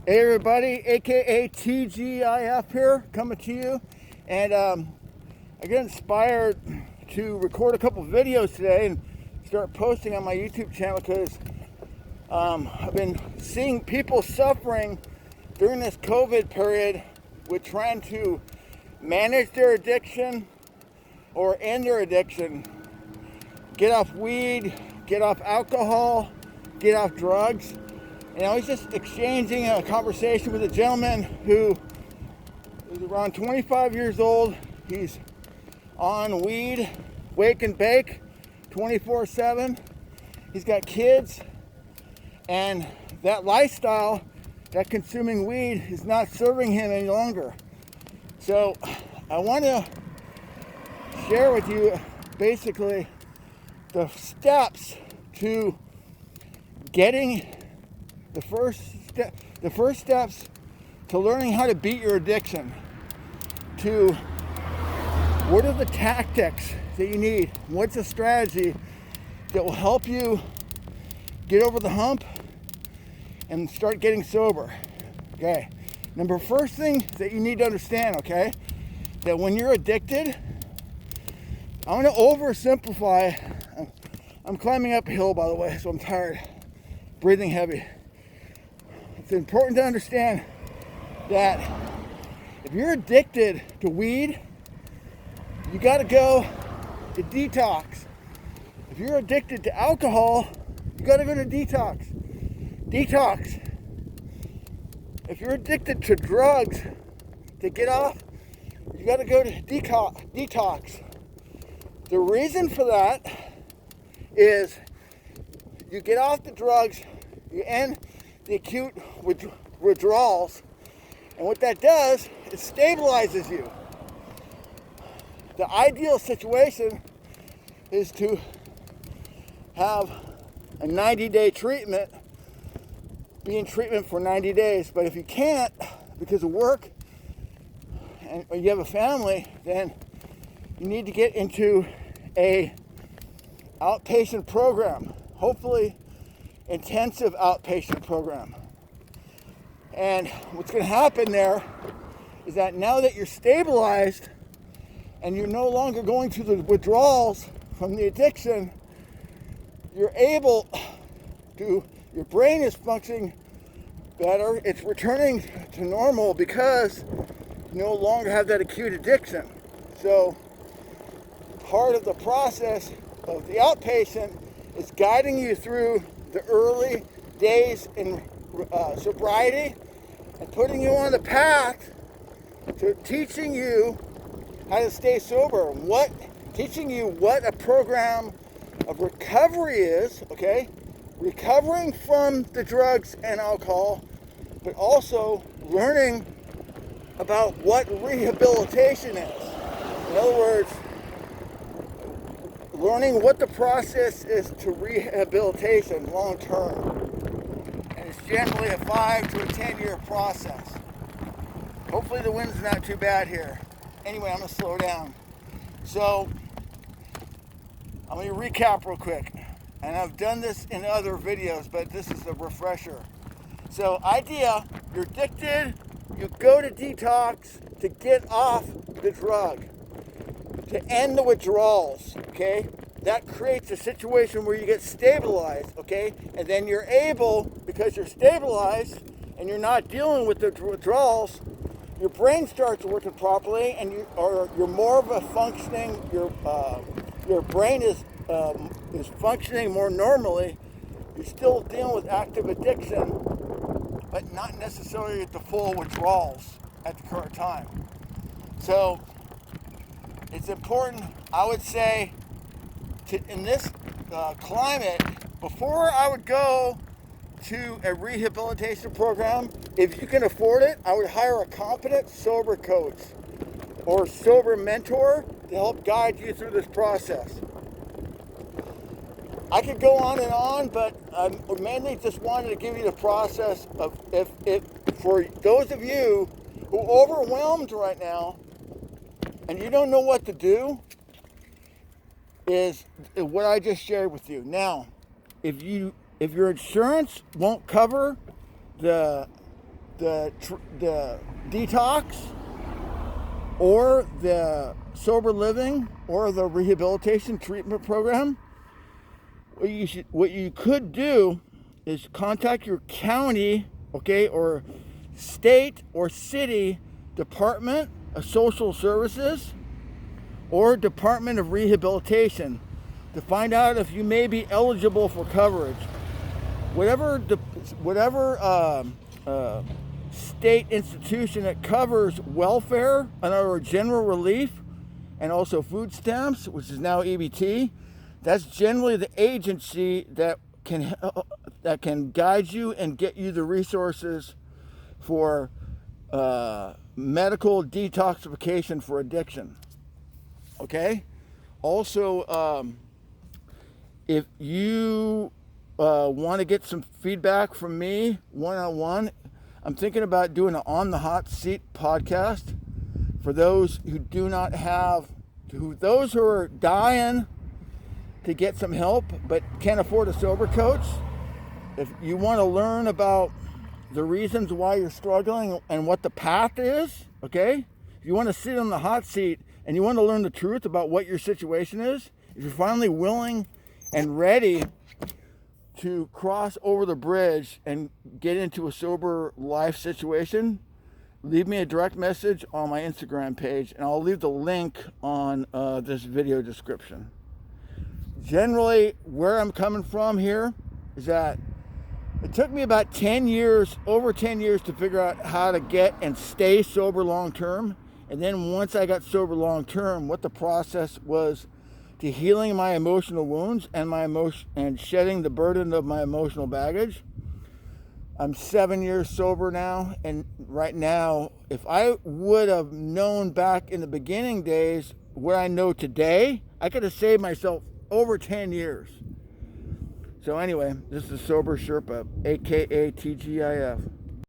Hey everybody, aka TGIF here, coming to you. And I got inspired to record a couple videos today and start posting on my YouTube channel because I've been seeing people suffering during this COVID period with trying to manage their addiction or end their addiction. Get off weed, get off alcohol, get off drugs. And I was just exchanging a conversation with a gentleman who is around 25 years old. He's on weed, wake and bake, 24/7. He's got kids, and that lifestyle, that consuming weed, is not serving him any longer. So I want to share with you basically the steps to getting the first steps to learning how to beat your addiction, to what are the tactics that you need, what's a strategy that will help you get over the hump and start getting sober. Okay, first thing that you need to understand, okay, that when you're addicted, I'm going to oversimplify. I'm climbing up a hill, by the way, so I'm tired, breathing heavy. It's important to understand that if you're addicted to weed, you got to go to detox. If you're addicted to alcohol, you got to go to detox. Detox. If you're addicted to drugs, to get off, you got to go to detox. The reason for that is you get off the drugs, you end the acute withdrawals, and what that does, it stabilizes you. The ideal situation is to have a 90-day treatment, be in treatment for 90 days. But if you can't, because of work, or you have a family, then you need to get into a outpatient program, hopefully intensive outpatient program. And what's going to happen there is that now that you're stabilized and you're no longer going through the withdrawals from the addiction, you're able to, your brain is functioning better, it's returning to normal because you no longer have that acute addiction. So part of the process of the outpatient is guiding you through the early days in sobriety and putting you on the path to teaching you how to stay sober, teaching you what a program of recovery is, okay? Recovering from the drugs and alcohol, but also learning about what rehabilitation is. In other words, learning what the process is to rehabilitation long term. And it's generally a 5 to 10 year process. Hopefully the wind's not too bad here. Anyway, I'm going to slow down. So I'm going to recap real quick. And I've done this in other videos, but this is a refresher. So idea, you're addicted, you go to detox to get off the drug, to end the withdrawals, okay? That creates a situation where you get stabilized, okay? And then you're able, because you're stabilized and you're not dealing with the withdrawals, your brain starts working properly, and you're more of a functioning. Your brain is functioning more normally. You're still dealing with active addiction, but not necessarily at the full withdrawals at the current time. So it's important, I would say, in this climate, before I would go to a rehabilitation program, if you can afford it, I would hire a competent sober coach or sober mentor to help guide you through this process. I could go on and on, but I mainly just wanted to give you the process of if for those of you who are overwhelmed right now and you don't know what to do, is what I just shared with you. Now, if your insurance won't cover the the detox, or the sober living, or the rehabilitation treatment program, what you could do is contact your county, okay, or state or city Department of Social Services or Department of Rehabilitation to find out if you may be eligible for coverage. Whatever state institution that covers welfare and our general relief and also food stamps, which is now EBT, that's generally the agency that can guide you and get you the resources for medical detoxification for addiction. Okay? Also, if you want to get some feedback from me one-on-one, I'm thinking about doing an On the Hot Seat podcast for those who do not have, those who are dying to get some help but can't afford a sober coach. If you want to learn about the reasons why you're struggling and what the path is, okay? If you want to sit on the hot seat and you want to learn the truth about what your situation is, if you're finally willing and ready to cross over the bridge and get into a sober life situation, leave me a direct message on my Instagram page, and I'll leave the link on this video description. Generally, where I'm coming from here is that it took me about 10 years, over 10 years, to figure out how to get and stay sober long term. And then once I got sober long term, what the process was to healing my emotional wounds and shedding the burden of my emotional baggage. I'm 7 years sober now, and right now, if I would have known back in the beginning days what I know today, I could have saved myself over 10 years. So anyway, this is Sober Sherpa, aka TGIF.